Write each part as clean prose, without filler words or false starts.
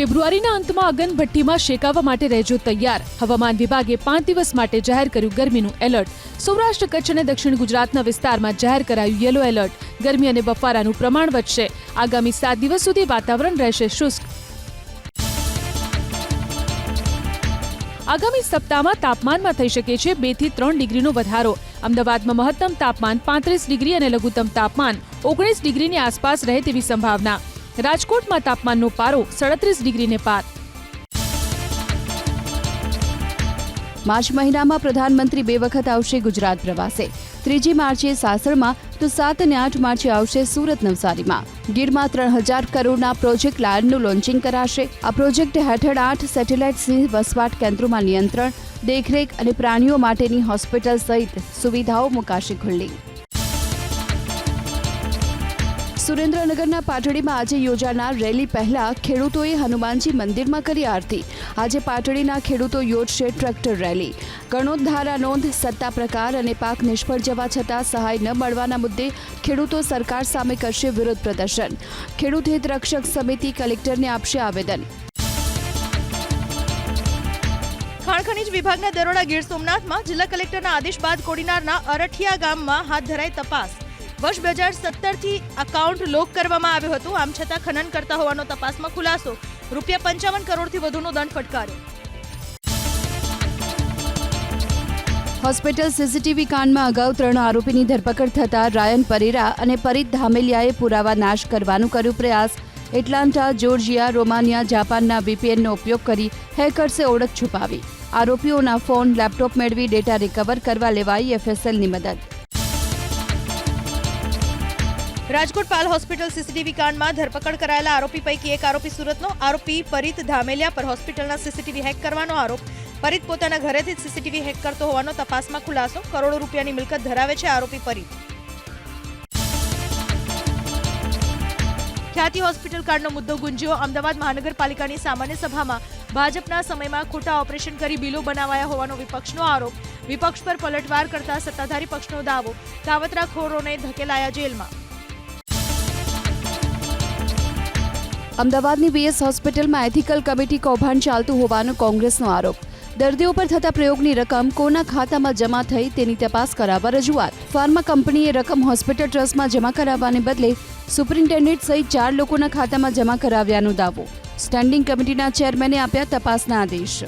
ફેબ્રુઆરીના અંતમાં અગનભઠ્ઠીમાં શેકાવા માટે રહેજો તૈયાર. હવામાન વિભાગે 5 દિવસ માટે જાહેર કર્યું ગરમીનું એલર્ટ. સૌરાષ્ટ્ર, કચ્છ અને દક્ષિણ ગુજરાતના વિસ્તારમાં જાહેર કરાયું યલો એલર્ટ. ગરમી અને બફારાનું પ્રમાણ વધશે. આગામી 7 દિવસ સુધી વાતાવરણ રહેશે શુષ્ક. આગામી સપ્તાહમાં તાપમાનમાં થઈ શકે છે 2 થી 3 ડિગ્રીનો વધારો. અમદાવાદમાં મહત્તમ તાપમાન 35 ડિગ્રી અને લઘુત્તમ તાપમાન 19 ડિગ્રીની આસપાસ રહે તેવી સંભાવના. રાજકોટમાં તાપમાનનો પારો 37 ડિગ્રીને પાર. માર્ચ મહિનામાં પ્રધાનમંત્રી 2 વખત આવશે ગુજરાત પ્રવાસે. 3 માર્ચે સાસણમાં તો 7 અને 8 માર્ચે આવશે સુરત, નવસારીમાં. ગીરમાં 3000 કરોડના પ્રોજેક્ટ લાયનનું લોન્ચિંગ કરાશે. આ પ્રોજેક્ટ હેઠળ 8 સેટેલાઇટ સિંહ વસવાટ કેન્દ્રોમાં નિયંત્રણ, દેખરેખ અને પ્રાણીઓ માટેની હોસ્પિટલ સહિત સુવિધાઓ મુકાશે ખુલ્લી. સુરેન્દ્રનગરના પાટડીમાં આજે યોજાનાર રેલી પહેલા ખેડૂતોએ હનુમાનજી મંદિરમાં કરી આરતી. આજે પાટડીના ખેડૂતો યોજશે ટ્રેક્ટર રેલી. ગણોત ધારા નોંધ, સત્તા પ્રકાર અને પાક નિષ્ફળ જવા છતાં સહાય ન મળવાના મુદ્દે ખેડૂતો સરકાર સામે કરશે વિરોધ પ્રદર્શન. ખેડૂત હિત રક્ષક સમિતિ કલેક્ટરને આપશે આવેદન. ખાણ ખનીજ વિભાગના દરોડા ગીર સોમનાથમાં. જિલ્લા કલેક્ટરના આદેશ બાદ કોડીનારના અરઠિયા ગામમાં હાથ ધરાઈ તપાસ. વર્ષ 2017 થી એકાઉન્ટ લોક કરવામાં આવ્યું હતું. આમ છતાં ખનન કરતા હોવાનો તપાસમાં ખુલાસો. ₹55 કરોડથી વધુનો દંડ ફટકાર્યો. હોસ્પિટલ સીસીટીવી કાંડમાં અગાઉ 3 આરોપીની ધરપકડ થતા રાયન પરેરા અને પરિત ધામેલિયાએ પુરાવા નાશ કરવાનું કર્યું પ્રયાસ. એટલાન્ટા, જોર્જિયા, રોમાનિયા, જાપાનના VPNનો ઉપયોગ કરી હેકર્સે ઓળખ છુપાવી. આરોપીઓના ફોન, લેપટોપ મેળવી ડેટા રિકવર કરવા લેવાઈ FSLની મદદ. રાજકોટ પાલ હોસ્પિટલ સીસીટીવી કાંડમાં ધરપકડ કરાયેલા આરોપી પૈકી એક આરોપી સુરતનો. આરોપી પરિત ધામેલિયા પર હોસ્પિટલના સીસીટીવી હેક કરવાનો આરોપ. પરિત પોતાના ઘરેથી જ સીસીટીવી હેક કરતો હોવાનો તપાસમાં ખુલાસો. કરોડો રૂપિયાની મિલકત ધરાવે છે આરોપી પરિત. ખ્યાતિ હોસ્પિટલ કાંડનો મુદ્દો ગુંજ્યો. અમદાવાદ મહાનગરપાલિકાની સામાન્ય સભામાં ભાજપના સમયમાં ખોટા ઓપરેશન કરી બિલો બનાવાયા હોવાનો વિપક્ષનો આરોપ. વિપક્ષ પર પલટવાર કરતા સત્તાધારી પક્ષનો દાવો. કાવતરાખોરોને ધકેલાયા જેલમાં. અમદાવાદની VS હોસ્પિટલમાં એથિકલ કમિટી કૌભાંડ ચાલતું હોવાનો કોંગ્રેસનો આરોપ. દર્દીઓ પર થતા પ્રયોગની રકમ કોના ખાતામાં જમા થઈ તેની તપાસ કરાવવા રજૂઆત. ફાર્મા કંપનીએ રકમ હોસ્પિટલ ટ્રસ્ટમાં જમા કરાવવાને બદલે સુપ્રિન્ટેન્ડન્ટ સહિત 4 લોકોના ખાતામાં જમા કરાવ્યાનો દાવો. સ્ટેન્ડિંગ કમિટીના ચેરમેને આપ્યા તપાસના આદેશ.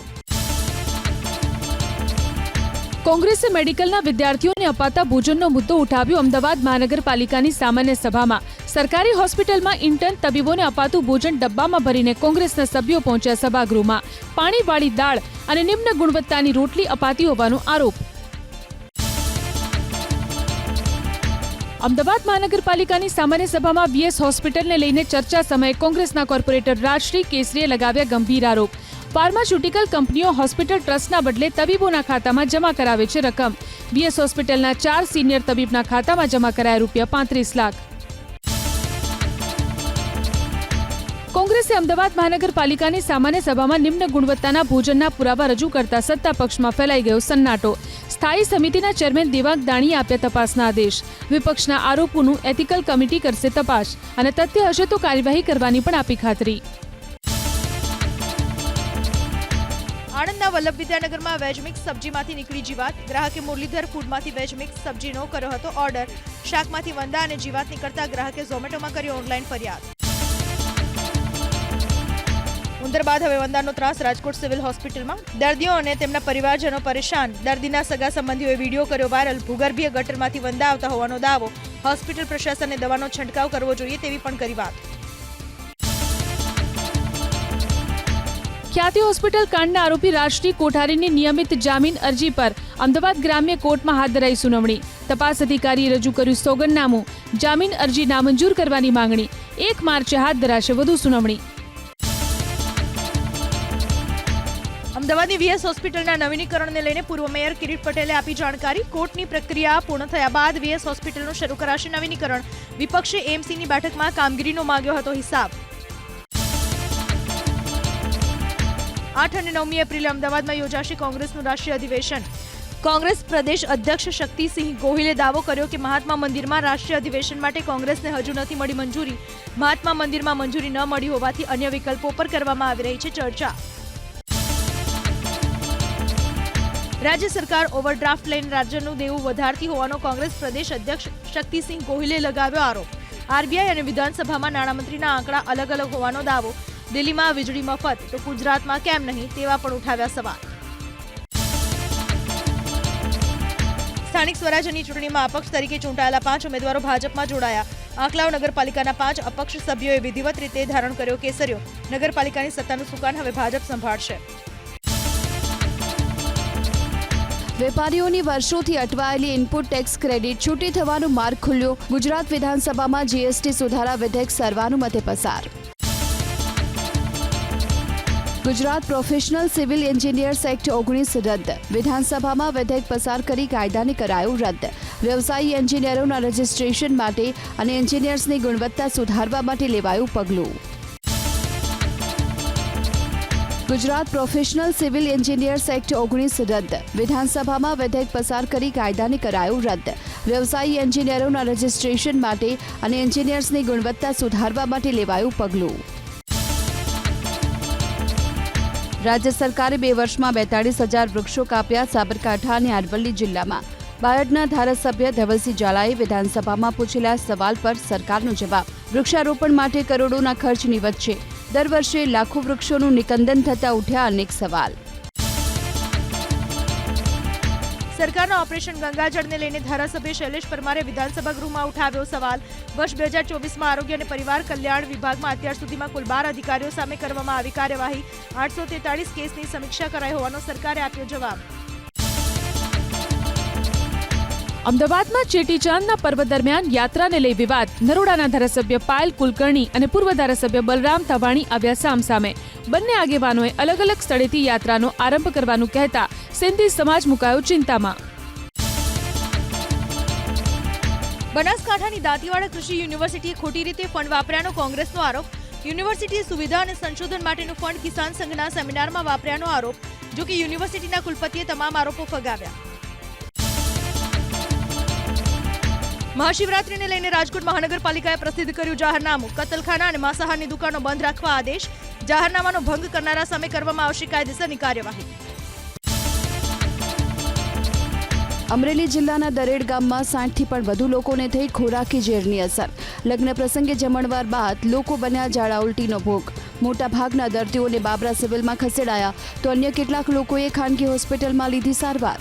કોંગ્રેસે મેડિકલના વિદ્યાર્થીઓને અપાતા ભોજનનો મુદ્દો ઉઠાવ્યો. અમદાવાદ મહાનગરપાલિકાની સામાન્ય સભામાં સરકારી હોસ્પિટલમાં ઇન્ટર્ન તબીબોને અપાતું ભોજન ડબ્બામાં ભરીને કોંગ્રેસના સભ્યો પહોંચ્યા સભાગૃહમાં. પાણીવાળી દાળ અને નિમ્ન ગુણવત્તાની રોટલી અપાતી હોવાનો આરોપ. અમદાવાદ મહાનગરપાલિકાની સામાન્ય સભામાં VS હોસ્પિટલને લઈને ચર્ચા સમયે કોંગ્રેસના કોર્પોરેટર રાજશ્રી કેસરીએ લગાવ્યા ગંભીર આરોપ. ફાર્માસ્યુટિકલ કંપનીઓ હોસ્પિટલ ટ્રસ્ટના બદલે તબીબોના ખાતામાં જમા કરાવે છે રકમ. VS હોસ્પિટલના 4 સિનિયર તબીબના ખાતામાં જમા કરાયા ₹35 લાખ. કોંગ્રેસે અમદાવાદ મહાનગરપાલિકાની સામાન્ય સભામાં નિમ્ન ગુણવત્તાના ભોજનના પુરાવા રજૂ કરતા સત્તા પક્ષમાં ફેલાઈ ગયો સન્નાટો. સ્થાયી સમિતિના ચેરમેન દેવાંગ દાણીએ આપ્યા તપાસના આદેશ. વિપક્ષના આરોપોનું એથિકલ કમિટી કરશે તપાસ અને તથ્ય હશે તો કાર્યવાહી કરવાની પણ આપી ખાતરી. આણંદના વલ્લભ વિદ્યાનગરમાં વેજ મિક્સ સબ્જીમાંથી નીકળી જીવાત. ગ્રાહકે મુરલીધર ફૂડમાંથી વેજ મિક્સ સબ્જીનો કર્યો હતો ઓર્ડર. શાકમાંથી વંદા અને જીવાત નીકળતા ગ્રાહકે ઝોમેટોમાં કરી ઓનલાઈન ફરિયાદ. ઉંદર બાદ હવે વંદાનો ત્રાસ રાજકોટ સિવિલ હોસ્પિટલમાં. દર્દીઓ અને તેમના પરિવારજનો પરેશાન. દર્દીના સગા સંબંધીઓએ વિડીયો કર્યો વાયરલ. ભૂગર્ભીય ગટરમાંથી વંદા આવતા હોવાનો દાવો. હોસ્પિટલ પ્રશાસને દવાનો છંટકાવ કરવો જોઈએ તેવી પણ કરી વાત. ખ્યાતિ હોસ્પિટલ કાંડના આરોપી રાજશ્રી કોઠારીની નિયમિત જામીન અરજી પર અમદાવાદ ગ્રામ્ય કોર્ટમાં હાથ ધરાઈ સુનાવણી. તપાસ અધિકારીએ રજૂ કર્યું સોગંદનામું. જામીન અરજી નામંજૂર કરવાની માંગણી. 1 માર્ચે હાથ ધરાશે વધુ સુનાવણી. અમદાવાદની VS હોસ્પિટલના નવીનીકરણને લઈને પૂર્વ મેયર કિરીટ પટેલે આપી જાણકારી. કોર્ટની પ્રક્રિયા પૂર્ણ થયા બાદ VS હોસ્પિટલનું શરૂ કરાશે નવીનીકરણ. વિપક્ષે AMCની બેઠકમાં કામગીરીનો માંગ્યો હતો હિસાબ. 8 અને 9 એપ્રિલે અમદાવાદમાં યોજાશે કોંગ્રેસનું રાષ્ટ્રીય અધિવેશન. કોંગ્રેસ પ્રદેશ અધ્યક્ષ શક્તિસિંહ ગોહિલે દાવો કર્યો કે મહાત્મા મંદિરમાં રાષ્ટ્રીય અધિવેશન માટે કોંગ્રેસને હજુ નથી મળી મંજૂરી. મહાત્મા મંદિરમાં મંજૂરી ન મળી હોવાથી અન્ય વિકલ્પો પર કરવામાં આવી રહી છે ચર્ચા. રાજ્ય સરકાર ઓવરડ્રાફ્ટ લઈને રાજ્યનું દેવું વધારતી હોવાનો કોંગ્રેસ પ્રદેશ અધ્યક્ષ શક્તિસિંહ ગોહિલે લગાવ્યો આરોપ. આરબીઆઈ અને વિધાનસભામાં નાણામંત્રીના આંકડા અલગ અલગ હોવાનો દાવો. દિલ્હીમાં વીજળી મફત તો ગુજરાતમાં કેમ નહીં તેવા પણ ઉઠાવ્યા સવાલ. સ્થાનિક સ્વરાજ્યની ચૂંટણીમાં અપક્ષ તરીકે ચૂંટાયેલા 5 ઉમેદવારો ભાજપમાં જોડાયા. આંકલાવ નગરપાલિકાના 5 અપક્ષ સભ્યોએ વિધિવત રીતે ધારણ કર્યો કેસરિયો. નગરપાલિકાની સત્તાનું સુકાન હવે ભાજપ સંભાળશે. વેપારીઓની વર્ષોથી અટવાયેલી ઇનપુટ ટેક્સ ક્રેડિટ છૂટી થવાનો માર્ગ ખુલ્યો. ગુજરાત વિધાનસભામાં જીએસટી સુધારા વિધેયક સર્વાનુમતે પસાર. Gujarat professional civil engineers act 19 રદ. વિધાનસભામાં વિધેયક પસાર કરી કાયદાને કરાયું રદ. વ્યવસાયી એન્જિનિયરોના રજિસ્ટ્રેશન માટે અને એન્જિનિયર્સની ગુણવત્તા સુધારવા માટે લેવાયું પગલું. Gujarat professional civil engineers act 19 રદ. વિધાનસભામાં વિધેયક પસાર કરી કાયદાને કરાયું રદ. વ્યવસાયી એન્જિનિયરોના રજિસ્ટ્રેશન માટે અને એન્જિનિયર્સની ગુણવત્તા સુધારવા માટે લેવાયું પગલું. રાજ્ય સરકારે 2 વર્ષમાં 42,000 વૃક્ષો કાપ્યા. સાબરકાંઠા અને અરવલ્લી જિલ્લામાં બાયડના ધારાસભ્ય ધવલસિંહ ઝાલાએ વિધાનસભામાં પૂછેલા સવાલ પર સરકારનો જવાબ. વૃક્ષારોપણ માટે કરોડોના ખર્ચની વચ્ચે દર વર્ષે લાખો વૃક્ષોનું નિકંદન થતા ઉઠ્યા અનેક સવાલ. સરકારના ઓપરેશન ગંગાજળને લઈને ધારાસભ્ય શૈલેષ પરમારે વિધાનસભા ગૃહમાં ઉઠાવ્યો સવાલ. વર્ષ 2024માં આરોગ્ય અને પરિવાર કલ્યાણ વિભાગમાં અત્યાર સુધીમાં કુલ 12 અધિકારીઓ સામે કરવામાં આવી કાર્યવાહી. 843 કેસની સમીક્ષા કરાઈ હોવાનો સરકારે આપ્યો જવાબ. અમદાવાદમાં ચેટીચાંદના પર્વ દરમિયાન યાત્રાને લઈ વિવાદ. નરોડાના ધારાસભ્ય પાયલ કુલકર્ણી અને પૂર્વ ધારાસભ્ય બલરામ તવાણી આવ્યા સામસામે. બંને આગેવાનોએ અલગ અલગ સ્થળેથી યાત્રાનો આરંભ કરવાનું કહેતા સિંધી સમાજ મુકાયો ચિંતામાં. બનાસકાંઠાની દાંતીવાડા કૃષિ યુનિવર્સિટીએ ખોટી રીતે ફંડ વાપર્યાનો કોંગ્રેસનો આરોપ. યુનિવર્સિટીએ સુવિધા અને સંશોધન માટેનું ફંડ કિસાન સંઘના સેમિનારમાં વાપર્યાનો આરોપ. જો કે યુનિવર્સિટીના કુલપતિએ તમામ આરોપો ફગાવ્યા. મહાશિવરાત્રીને લઈને રાજકોટ મહાનગરપાલિકાએ પ્રસિદ્ધ કર્યું જાહેરનામું. કતલખાના અને માંસાહારની દુકાનો બંધ રાખવા આદેશ. જાહેરનામાનો ભંગ કરનારા સામે કરવામાં આવશે કાયદેસરની કાર્યવાહી. અમરેલી જિલ્લાના દરેડ ગામમાં 60થી પણ વધુ લોકોને થઈ ખોરાકી ઝેરની અસર. લગ્ન પ્રસંગે જમણવાર બાદ લોકો બન્યા ઝાડા ઉલટીનો ભોગ. મોટાભાગના દર્દીઓને બાબરા સિવિલમાં ખસેડાયા તો અન્ય કેટલાક લોકોએ ખાનગી હોસ્પિટલમાં લીધી સારવાર.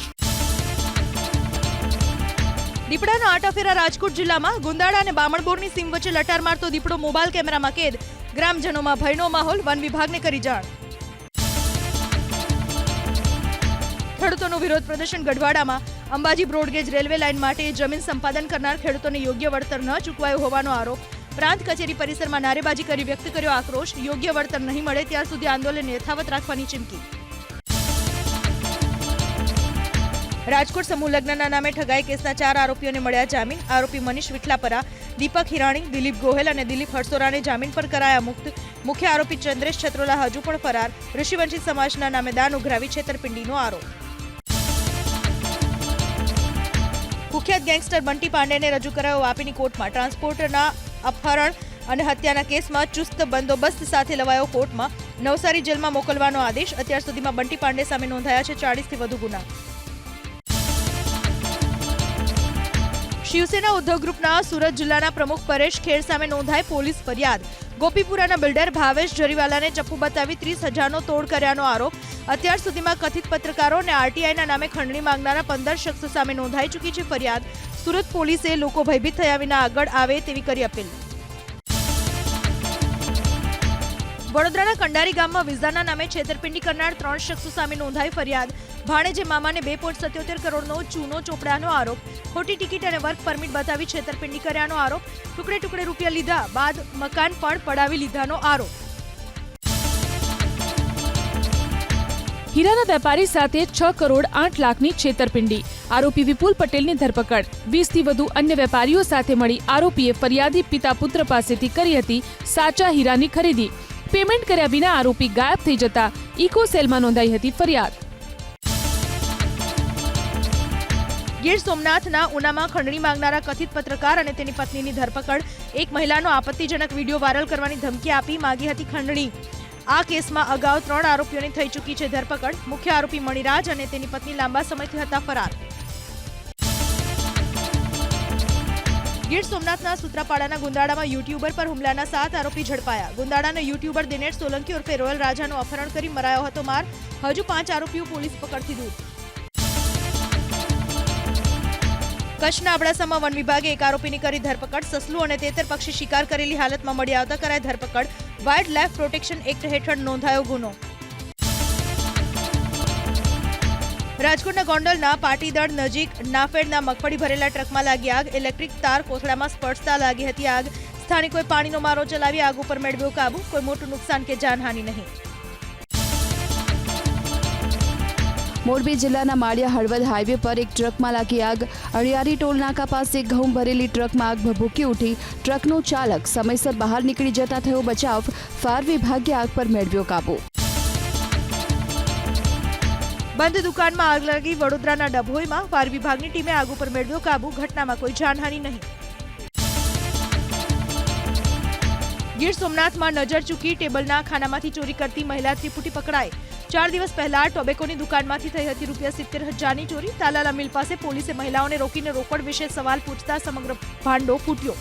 દીપડાનો આટાફેરા રાજકોટ જિલ્લામાં. ગુંદાળા અને બામણબોરની સીમ વચ્ચે લટાર મારતો દીપડો મોબાઈલ કેમેરામાં કેદ. ગ્રામજનોમાં ભયનો માહોલ. વન વિભાગને કરી જાણ. ખેડૂતોનું વિરોધ પ્રદર્શન ગઢવાડામાં. અંબાજી બ્રોડગેજ રેલવે લાઇન માટે જમીન સંપાદન કરનાર ખેડૂતોને યોગ્ય વળતર ન ચૂકવાયું હોવાનો આરોપ. પ્રાંત કચેરી પરિસરમાં નારેબાજી કરી વ્યક્ત કર્યો આક્રોશ. યોગ્ય વળતર નહીં મળે ત્યાં સુધી આંદોલન યથાવત રાખવાની ચીમકી. રાજકોટ સમૂહ લગ્નના નામે ઠગાઈ કેસના 4 આરોપીઓને મળ્યા જામીન. આરોપી મનીષ વિઠલાપરા, દીપક હિરાણી, દિલીપ ગોહેલ અને દિલીપ હરસોરાને જામીન પર કરાયા મુક્ત. મુખ્ય આરોપી ચંદ્રેશ છત્રોલા હજુ પણ ફરાર. ઋષિવંશી સમાજના નામે દાન ઉઘરાવી છેતરપિંડીનો આરોપ. કુખ્યાત ગેંગસ્ટર બંટી પાંડેને રજૂ કરાયો વાપીની કોર્ટમાં. ટ્રાન્સપોર્ટરના અપહરણ અને હત્યાના કેસમાં ચુસ્ત બંદોબસ્ત સાથે લવાયો કોર્ટમાં. નવસારી જેલમાં મોકલવાનો આદેશ. અત્યાર સુધીમાં બંટી પાંડે સામે નોંધાયા છે 40થી વધુ ગુના. શિવસેના ઉદ્ધવ ગ્રુપના સુરત જિલ્લાના પ્રમુખ પરેશ ખેર સામે નોંધાઈ પોલીસ ફરિયાદ. ગોપીપુરાના બિલ્ડર ભાવેશ જરીવાલાને ચપ્પુ બતાવી 30,000નો તોડ કર્યાનો આરોપ. અત્યાર સુધીમાં કથિત પત્રકારો અને આરટીઆઈના નામે ખંડણી માંગનારા 15 શખ્સો સામે નોંધાઈ ચૂકી છે ફરિયાદ. સુરત પોલીસે લોકો ભયભીત થયા વિના આગળ આવે તેવી કરી અપીલ. વડોદરાના કંડારી ગામમાં વિઝાના નામે છેતરપિંડી કરનાર 3 શખ્સો સામે નોંધાઈ ફરિયાદ. ભાણેજે મામાને 2.77 કરોડનો ચૂનો ચોપડાનો આરોપ. ખોટી ટિકિટ અને વર્ક પરમિટ બતાવી છેતરપિંડી કર્યાનો આરોપ. ટુકડે ટુકડે રૂપિયા લીધા બાદ મકાન પણ પડાવી લીધાનો આરોપ. હીરાના વેપારી સાથે 6 કરોડ 8 લાખની છેતરપિંડી. આરોપી વિપુલ પટેલની ધરપકડ. 20થી વધુ અન્ય વેપારીઓ સાથે મળી આરોપીએ ફરિયાદી પિતા પુત્ર પાસેથી કરી હતી સાચા હીરાની ખરીદી. પેમેન્ટ કર્યા વિના આરોપી ગાયબ થઈ જતા ઇકો સેલમાં નોંધાઈ હતી ફરિયાદ. ગીર સોમનાથના ઉનામાં ખંડણી માંગનારા કથિત પત્રકાર અને તેની પત્નીની ધરપકડ. એક મહિલાનો આપત્તિજનક વિડીયો વાયરલ કરવાની ધમકી આપી માગી હતી ખંડણી. આ કેસમાં અગાઉ 3 આરોપીઓની થઈ ચૂકી છે ધરપકડ. મુખ્ય આરોપી મણિરાજ અને તેની પત્ની લાંબા સમયથી હતા ફરાર. ગીર સોમનાથના સૂત્રાપાડાના ગુંદાડામાં યુટ્યુબર પર હુમલાના 7 આરોપી ઝડપાયા. ગુંદાડાના યુટ્યુબર દિનેશ સોલંકી ઉર્ફે રોયલ રાજાનું અપહરણ કરી મરાયો હતો માર. હજુ 5 આરોપીઓ પોલીસ પકડથી દૂર. કચ્છના અબડાસામાં વન વિભાગે એક આરોપીની કરી ધરપકડ. સસલું અને તેતર પક્ષી શિકાર કરેલી હાલતમાં મળી આવતા કરાઈ ધરપકડ. વાઇલ્ડ લાઇફ પ્રોટેક્શન એક્ટ હેઠળ નોંધાયો ગુનો. રાજકોટના ગોંડલના પાટીદળ નજીક નાફેડના મગફળી ભરેલા ટ્રકમાં લાગી આગ. ઇલેક્ટ્રિક તાર કોથળામાં સ્પર્શતા લાગી હતી આગ. સ્થાનિકોએ પાણીનો મારો ચલાવી આગ ઉપર મેળવ્યો કાબુ. કોઈ મોટું નુકસાન કે જાનહાનિ નહીં. મોરબી જિલ્લાના માળિયા હળવદ હાઈવે પર એક ટ્રકમાં લાગી આગ. અળિયારી ટોલનાકા પાસે ઘઉં ભરેલી ટ્રકમાં આગ ભભૂકી ઉઠી. ટ્રકનો ચાલક સમયસર બહાર નીકળી જતા થયો બચાવ. ફાયર વિભાગે આગ પર મેળવ્યો કાબુ. બંધ દુકાનમાં આગ લાગી. વડોદરાના ડભોઈમાં ફાયર વિભાગની ટીમે આગ ઉપર મેળવ્યો કાબુ. ઘટનામાં કોઈ જાનહાનિ નહીં. ગીર સોમનાથમાં નજર ચૂકી ટેબલના ખાનામાંથી ચોરી કરતી મહિલા ત્રિપુટી પકડાઈ. 4 દિવસ પહેલા ટોબેકોની દુકાનમાંથી થઈ હતી ₹70,000ની ચોરી. તાલાલા મિલ પાસે પોલીસે મહિલાઓને રોકીને રોકડ વિશે સવાલ પૂછતા સમગ્ર ભાંડો ફૂટ્યો.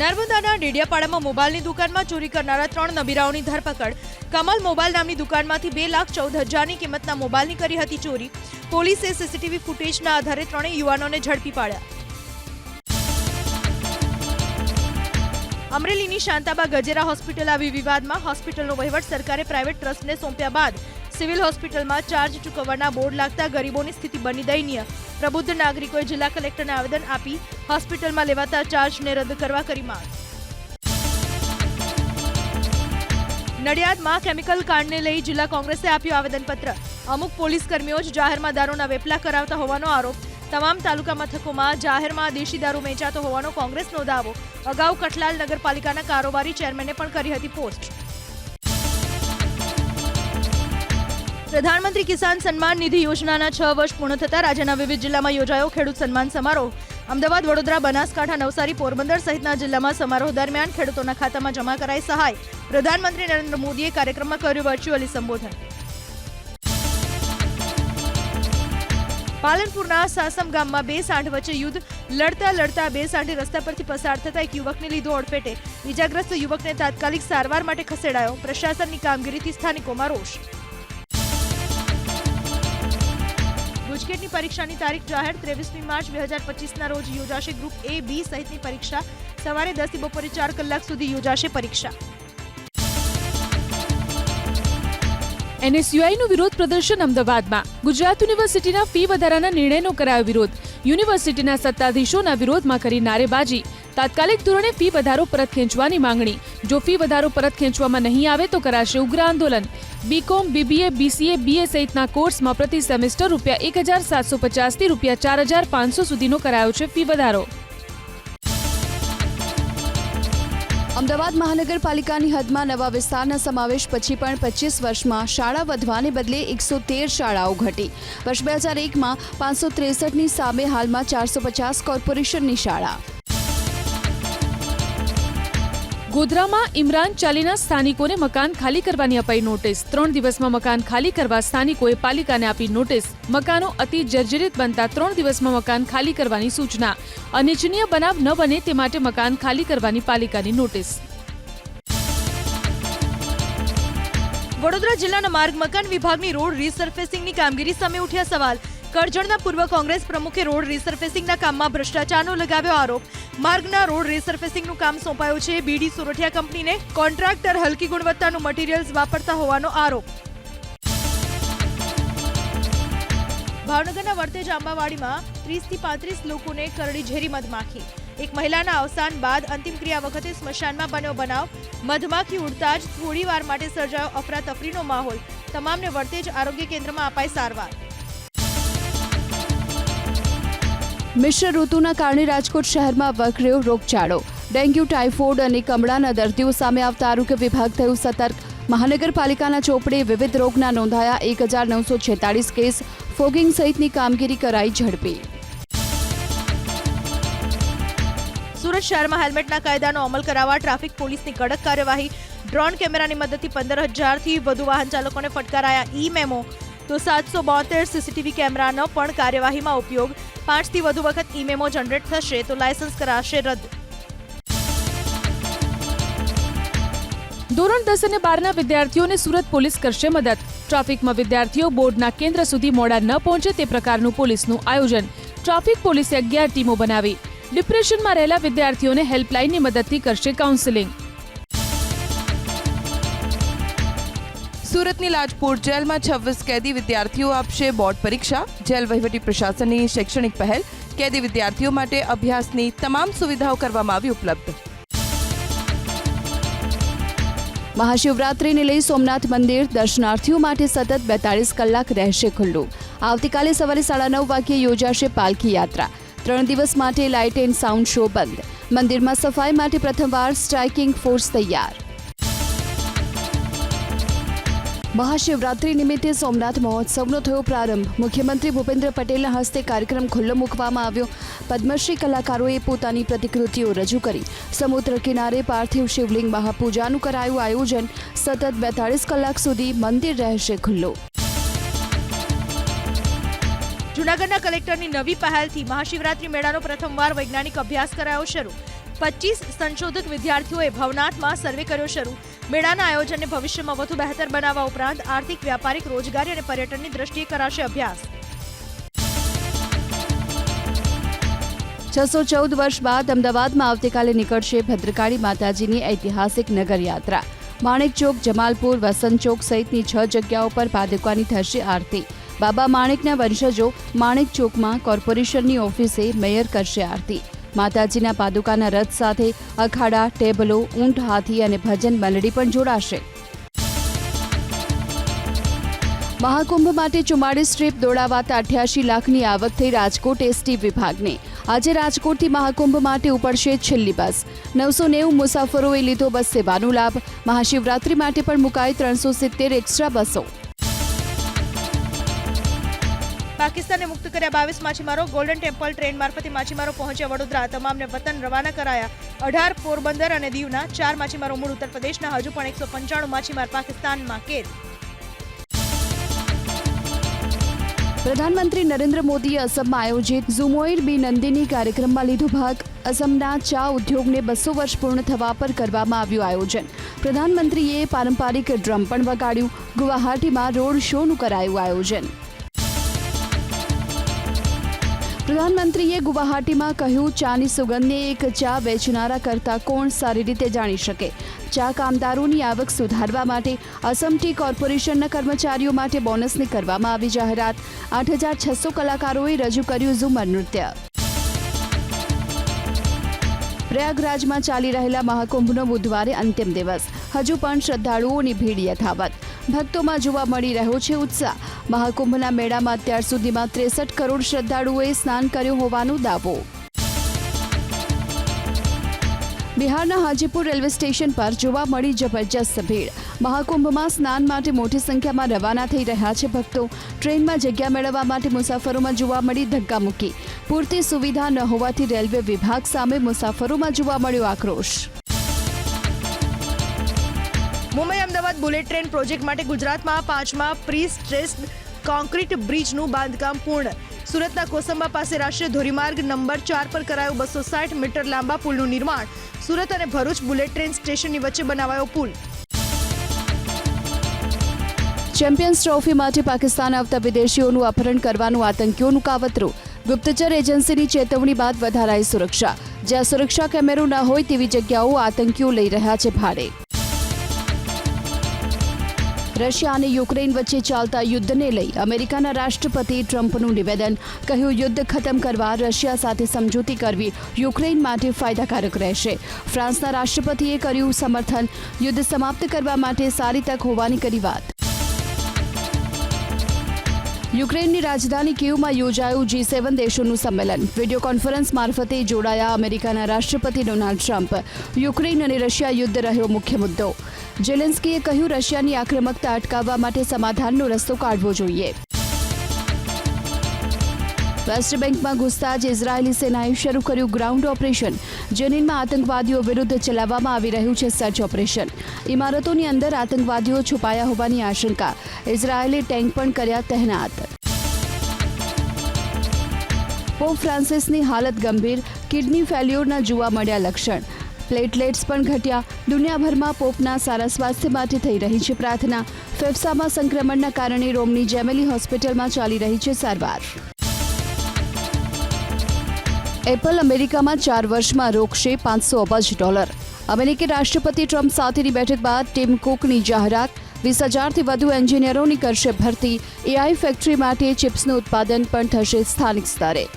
નર્મદાના ડેડિયાપાડામાં મોબાઈલની દુકાનમાં ચોરી કરનારા 3 નબીરાઓની ધરપકડ. કમલ મોબાઈલ નામની દુકાનમાંથી 2,14,000ની કિંમતના મોબાઈલની કરી હતી ચોરી. પોલીસે સીસીટીવી ફૂટેજના આધારે 3 યુવાનોને ઝડપી પાડ્યા. અમરેલીની શાંતાબા ગજેરા હોસ્પિટલ આવી વિવાદમાં. હોસ્પિટલનો વહીવટ સરકારે પ્રાઇવેટ ટ્રસ્ટને સોંપ્યા બાદ સિવિલ હોસ્પિટલમાં ચાર્જ ચૂકવવાના બોર્ડ લાગતા ગરીબોની સ્થિતિ બની દયનીય. પ્રબુદ્ધ નાગરિકોએ જિલ્લા કલેક્ટરને આવેદન આપી હોસ્પિટલમાં લેવાતા ચાર્જને રદ કરવા કરી માંગ. નડિયાદમાં કેમિકલ કાંડને લઈ જિલ્લા કોંગ્રેસે આપ્યું આવેદનપત્ર. અમુક પોલીસ કર્મીઓ જ જાહેરમાં દારૂના વેપલા કરાવતા હોવાનો આરોપ. તમામ તાલુકા મથકોમાં જાહેરમાં દેશી દારૂ વેચાતો હોવાનો કોંગ્રેસનો દાવો. અગાઉ કઠલાલ નગરપાલિકાના કારોબારી ચેરમેને પણ કરી હતી પોસ્ટ. પ્રધાનમંત્રી કિસાન સન્માન નિધિ યોજનાના 6 વર્ષ પૂર્ણ થતા રાજ્યના વિવિધ જિલ્લામાં યોજાયો ખેડૂત સન્માન સમારોહ. અમદાવાદ, વડોદરા, બનાસકાંઠા, નવસારી, પોરબંદર સહિતના જિલ્લામાં સમારોહ દરમિયાન ખેડૂતોના ખાતામાં જમા કરાઈ સહાય. પ્રધાનમંત્રી નરેન્દ્ર મોદીએ કાર્યક્રમમાં કર્યું વર્ચ્યુઅલી સંબોધન. પાલનપુરના સાસમ ગામમાં 2 સાંઢ વચ્ચે યુદ્ધ. લડતા બે સાંઢે રસ્તા પરથી પસાર થતા એક યુવકને લીધો અડફેટે. ઇજાગ્રસ્ત યુવકને તાત્કાલિક સારવાર માટે ખસેડાયો. પ્રશાસનની કામગીરીથી સ્થાનિકોમાં રોષ. ગુજકેટની પરીક્ષાની તારીખ જાહેર. 23મી માર્ચ 2025ના રોજ યોજાશે ગ્રુપ A, B સહિતની પરીક્ષા. સવારે 10 થી બપોરે 4 કલાક સુધી યોજાશે પરીક્ષા. NSUIનું વિરોધ પ્રદર્શન અમદાવાદમાં. ગુજરાત યુનિવર્સિટીના ફી વધારાના નિર્ણયનો કરાયો વિરોધ. યુનિવર્સિટીના સત્તાધીશોના વિરોધમાં કરી નારેબાજી. તાત્કાલિક ધોરણે ફી વધારો પરત ખેંચવાની માંગણી. જો ફી વધારો પરત ખેંચવામાં નહીં આવે તો કરાશે ઉગ્ર આંદોલન. BCom, BBA, BCA, BA સહિતના કોર્સમાં પ્રતિ સેમેસ્ટર ₹1,750 થી ₹4,500 સુધીનો કરાયો છે ફી વધારો. અમદાવાદ મહાનગરપાલિકાની હદમાં નવા વિસ્તારના સમાવેશ પછી પણ 25 વર્ષમાં શાળા વધવાને બદલે 113 શાળાઓ ઘટી. વર્ષ 2001માં 563ની સામે હાલમાં 450 કોર્પોરેશનની શાળા. ગોધરામાં ઇમરાન ચાલીના સ્થાનિકોને મકાન ખાલી કરવાની અપાઈ નોટિસ. 3 દિવસમાં મકાન ખાલી કરવા સ્થાનિકોએ પાલિકાને આપી નોટિસ. મકાનો અતિ જર્જરિત બનતા 3 દિવસમાં મકાન ખાલી કરવાની સૂચના. અનિચ્છનીય બનાવ ન બને તે માટે મકાન ખાલી કરવાની પાલિકાની નોટિસ. વડોદરા જિલ્લાના માર્ગ મકાન વિભાગની રોડ રીસર્ફેસિંગની કામગીરી સામે ઉઠ્યા સવાલ. કરજણના પૂર્વ કોંગ્રેસ પ્રમુખે રોડ રીસર્ફેસિંગના કામમાં ભ્રષ્ટાચારનો લગાવ્યો આરોપ. માર્ગના રોડ રીસર્ફેસિંગનું કામ સોંપાયું છે BD સોરઠિયા કંપનીને. કોન્ટ્રાક્ટર હલકી ગુણવત્તાનું મટીરીયલ્સ વાપરતા હોવાનો આરોપ. ભાવનગરના વર્તેજ આંબાવાડીમાં 30 થી 35 લોકોને કરડી ઝેરી મધમાખી. એક મહિલાના અવસાન બાદ અંતિમ ક્રિયા વખતે સ્મશાનમાં બન્યો બનાવ. મધમાખી ઉડતા જ થોડી વાર માટે સર્જાયો અફરાતફરીનો માહોલ. તમામને વર્તેજ આરોગ્ય કેન્દ્રમાં અપાઈ સારવાર. મિશ્ર ઋતુના કારણે રાજકોટ શહેરમાં વકર્યો રોગચાળો. ડેન્ગ્યુ, ટાઇફોઇડ અને કમળાના દર્દીઓ સામે આવતા આરોગ્ય વિભાગ થયું સતર્ક. મહાનગરપાલિકાના ચોપડે વિવિધ રોગના નોંધાયા 1946 કેસ. ફોગિંગ સહિતની કામગીરી કરાઈ ઝડપી. સુરત શહેરમાં હેલ્મેટના કાયદાનો અમલ કરાવવા ટ્રાફિક પોલીસની કડક કાર્યવાહી. ડ્રોન કેમેરાની મદદથી 15,000થી વધુ વાહન ચાલકોને ફટકારાયા ઈ-મેમો. તો 772 સીસીટીવી કેમેરાનો પણ કાર્યવાહીમાં ઉપયોગ. 5થી વધુ વખત ઈ-મેમો જનરેટ થશે તો લાયસન્સ કરાશે રદ. ધોરણ 10 અને 12ના વિદ્યાર્થીઓને સુરત પોલીસ કરશે મદદ. ટ્રાફિકમાં વિદ્યાર્થીઓ બોર્ડના કેન્દ્ર સુધી મોડા ન પહોંચે તે પ્રકારનું પોલીસનું આયોજન. ટ્રાફિક પોલીસે 11 ટીમો બનાવી. ડિપ્રેશનમાં રહેલા વિદ્યાર્થીઓને હેલ્પલાઇનની મદદથી કરશે કાઉન્સેલિંગ. સુરતની લાજપોર જેલમાં 26 કેદી વિદ્યાર્થીઓ આપશે બોર્ડ પરીક્ષા. જેલ વહીવટી પ્રશાસનની શૈક્ષણિક પહેલ. કેદી વિદ્યાર્થીઓ માટે અભ્યાસની તમામ સુવિધાઓ કરવામાં આવી ઉપલબ્ધ. મહાશિવરાત્રિને લઈ સોમનાથ મંદિર દર્શનાર્થીઓ માટે સતત 42 કલાક રહેશે ખુલ્લું. આવતીકાલે સવારે 9:30 વાગ્યે યોજાશે પાલખી યાત્રા. 3 દિવસ માટે લાઇટ એન્ડ સાઉન્ડ શો બંધ. મંદિરમાં સફાઈ માટે પ્રથમવાર સ્ટ્રાઇકિંગ ફોર્સ તૈયાર. મહાશિવરાત્રિ નિમિત્તે સોમનાથ મહોત્સવનો થયો પ્રારંભ. મુખ્યમંત્રી ભૂપેન્દ્ર પટેલના હસ્તે કાર્યક્રમ ખુલ્લો મૂકવામાં આવ્યો. પદ્મશ્રી કલાકારોએ પોતાની પ્રતિકૃતિઓ રજૂ કરી. સમુદ્ર કિનારે પાર્થિવ શિવલિંગ મહાપૂજાનું કરાયું આયોજન. સતત 42 કલાક સુધી મંદિર રહેશે ખુલ્લું. જૂનાગઢના કલેક્ટરની નવી પહેલથી મહાશિવરાત્રી મેળાનો પ્રથમવાર વૈજ્ઞાનિક અભ્યાસ કરાયો શરૂ. 25 સંશોધક વિદ્યાર્થીઓએ ભવનાથમાં સર્વે કર્યો શરૂ. મેળાના આયોજનને ભવિષ્યમાં વધુ બહેતર બનાવવા ઉપરાંત આર્થિક, વ્યાપારિક, રોજગારી અને પર્યટનની દ્રષ્ટિએ કરાશે અભ્યાસ. 614 વર્ષ બાદ અમદાવાદમાં આવતીકાલે નીકળશે ભદ્રકાળી માતાજીની ઐતિહાસિક નગરયાત્રા. માણેક ચોક, જમાલપુર, વસંત ચોક સહિતની 6 જગ્યાઓ પર પાદુકાની થશે આરતી. બાબા માણેકના વંશજો માણેક ચોકમાં કોર્પોરેશનની ઓફિસે મેયર કરશે આરતી. માતાજીના પાદુકાના રથ સાથે અખાડા, ટેબલો, ઊંટ, હાથી અને ભજન મંડળી પણ જોડાશે. મહાકુંભ માટે 44 ટ્રીપ દોડાવાતા 88 લાખની આવક થઈ રાજકોટ એસટી વિભાગને. આજે રાજકોટથી મહાકુંભ માટે ઉપડશે છેલ્લી બસ. 990 મુસાફરોએ લીધો બસ સેવાનો લાભ. મહાશિવરાત્રી માટે પણ મુકાઈ 370 એક્સ્ટ્રા બસો. પાકિસ્તાને મુક્ત કર્યા 22 માછીમારો. ગોલ્ડન ટેમ્પલ ટ્રેન મારફતે માછીમારો પહોંચ્યા વડોદરા. તમામને વતન રવાના કરાયા. 18 પોરબંદર અને દીવના, 4 માછીમારો મૂળ ઉત્તર પ્રદેશના. હજુ પણ 195 માછીમાર પાકિસ્તાનમાં કેદ. પ્રધાનમંત્રી નરેન્દ્ર મોદીએ અસમમાં આયોજિત ઝુમોઈર બી નંદિની કાર્યક્રમમાં લીધો ભાગ. અસમના ચા ઉદ્યોગને 200 વર્ષ પૂર્ણ થવા પર કરવામાં આવ્યું આયોજન. પ્રધાનમંત્રીએ પારંપરિક ડ્રમ પણ વગાડ્યું. ગુવાહાટીમાં રોડ શોનું કરાયું આયોજન. પ્રધાનમંત્રીએ ગુવાહાટીમાં કહ્યું, ચાની સુગંધને એક ચા વેચનારા કરતાં કોણ સારી રીતે જાણી શકે. ચા કામદારોની આવક સુધારવા માટે અસમ ટી કોર્પોરેશનના કર્મચારીઓ માટે બોનસની કરવામાં આવી જાહેરાત. 8,600 કલાકારોએ રજૂ કર્યું ઝુમર નૃત્ય. પ્રયાગરાજમાં ચાલી રહેલા મહાકુંભનો બુધવારે અંતિમ દિવસ. હજુ પણ શ્રદ્ધાળુઓની ભીડ યથાવત. ભક્તોમાં જોવા મળી રહ્યો છે ઉત્સાહ. મહાકુંભના મેળામાં અત્યાર સુધીમાં 63 કરોડ શ્રદ્ધાળુઓએ સ્નાન કર્યું હોવાનો દાવો. બિહારના હાજીપુર રેલવે સ્ટેશન પર જોવા મળી જબરજસ્ત ભીડ. મહાકુંભમાં સ્નાન માટે મોટી સંખ્યામાં રવાના થઈ રહ્યા છે ભક્તો. ટ્રેનમાં જગ્યા મેળવવા માટે મુસાફરોમાં જોવા મળી ધક્કામુક્કી. પૂરતી સુવિધા ન હોવાથી રેલવે વિભાગ સામે મુસાફરોમાં જોવા મળ્યો આક્રોશ. Mumbai Ahmedabad bullet train project માટે ગુજરાતમાં 5મા પ્રી સ્ટ્રેસ્ડ કોન્ક્રીટ બ્રિજનું બાંધકામ પૂર્ણ. સુરતના કોસંબા પાસે રાષ્ટ્રીય ધોરીમાર્ગ નંબર 4 પર કરાયું 260 મીટર લાંબા પુલનું નિર્માણ. સુરત અને ભરૂચ બુલેટ ટ્રેન સ્ટેશનની વચ્ચે બનાવાયો પુલ. ચેમ્પિયન્સ ટ્રોફી માટે પાકિસ્તાન આવતા વિદેશીઓનું અપહરણ કરવાનું આતંકીઓનું કાવતરું. ગુપ્તચર એજન્સીની ચેતવણી બાદ વધારાઈ સુરક્ષા. જ્યાં સુરક્ષા કેમેરો ન હોય તેવી જગ્યાઓ આતંકીઓ લઈ રહ્યા છે ભાડે. રશિયા અને યુક્રેન વચ્ચે ચાલતા યુદ્ધને લઈ અમેરિકાના રાષ્ટ્રપતિ ટ્રમ્પનું નિવેદન. કહ્યું, યુદ્ધ ખતમ કરવા રશિયા સાથે સમજૂતી કરવી યુક્રેન માટે ફાયદાકારક રહેશે. ફ્રાન્સના રાષ્ટ્રપતિએ કર્યું સમર્થન. યુદ્ધ સમાપ્ત કરવા માટે સારી તક હોવાની કરી વાત. યુક્રેનની રાજધાની કીવમાં યોજાયું G7 દેશોનું સંમેલન. વિડીયો કોન્ફરન્સ મારફતે જોડાયા અમેરિકાના રાષ્ટ્રપતિ ડોનાલ્ડ ટ્રમ્પ. યુક્રેન અને રશિયા યુદ્ધ રહ્યો મુખ્ય મુદ્દો. ઝેલેન્સ્કીએ કહ્યું, રશિયાની આક્રમકતા અટકાવવા માટે સમાધાનનો રસ્તો કાઢવો જોઈએ. વેસ્ટ બેંકમાં ઘૂસતા જ ઇઝરાયેલી સેનાએ શરૂ કર્યું ગ્રાઉન્ડ ઓપરેશન. જેનિનમાં આતંકવાદીઓ વિરુદ્ધ ચલાવવામાં આવી રહ્યું છે સર્ચ ઓપરેશન. ઇમારતોની અંદર આતંકવાદીઓ છુપાયા હોવાની આશંકા. ઇઝરાયેલે ટેન્ક પણ કર્યા તહેનાત. પોપ ફ્રાન્સિસની હાલત ગંભીર. કિડની ફેલ્યોરના જોવા મળ્યા લક્ષણ. પ્લેટલેટ્સ પણ ઘટ્યા. દુનિયાભરમાં પોપના સારા સ્વાસ્થ્ય માટે થઈ રહી છે પ્રાર્થના. ફેફસામાં સંક્રમણના કારણે રોમની જેમેલી હોસ્પિટલમાં ચાલી રહી છે સારવાર. એપલ અમેરિકામાં 4 વર્ષમાં રોકશે $500 અબજ. અમેરિકી રાષ્ટ્રપતિ ટ્રમ્પ સાથેની બેઠક બાદ ટીમ કુકની જાહેરાત. 20,000થી વધુ એન્જિનિયરોની કરશે ભરતી. એઆઈ ફેક્ટરી માટે ચિપ્સનું ઉત્પાદન પણ થશે સ્થાનિક સ્તરે.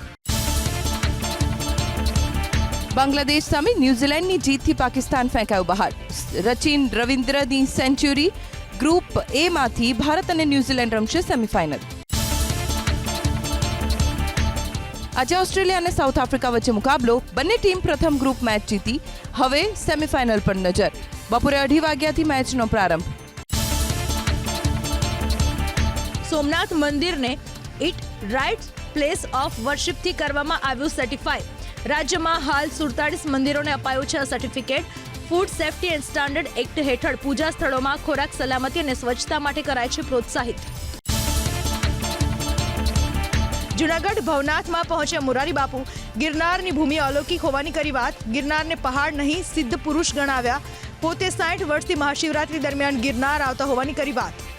બાંગ્લાદેશ સામે ન્યૂઝીલેન્ડની જીતથી પાકિસ્તાન ફેંકાયું બહાર. રચિન રવિન્દ્રની સેન્ચુરી. ગ્રુપ એ માંથી ભારત અને ન્યૂઝીલેન્ડ રમશે સેમીફાઇનલ. આજે ઓસ્ટ્રેલિયા અને સાઉથ આફ્રિકા વચ્ચે મુકાબલો. બંને ટીમ પ્રથમ ગ્રુપ મેચ જીતી. હવે સેમીફાઇનલ પર નજર. બપોરે 2:30 વાગ્યાથી મેચનો પ્રારંભ. સોમનાથ મંદિરને ઇટ રાઇટ પ્લેસ ઓફ વર્શિપથી કરવામાં આવ્યું સર્ટિફાઈ. રાજ્યમાં હાલ 47 મંદિરોને અપાયું છે certificate. Food safety and standard act હેઠળ પૂજા સ્થળોમાં ખોરાક સલામતી અને સ્વચ્છતા માટે કરાય છે પ્રોત્સાહિત. જૂનાગઢ ભવનાથમાં પહોંચ્યા મોરારી બાપુ. ગિરનારની ભૂમિ અલૌકિક હોવાની કરી વાત. ગિરનારને પહાડ નહીં સિદ્ધ પુરુષ ગણાવ્યા. પોતે 60 વર્ષથી મહાશિવરાત્રી દરમિયાન ગિરનાર આવતા હોવાની કરી વાત.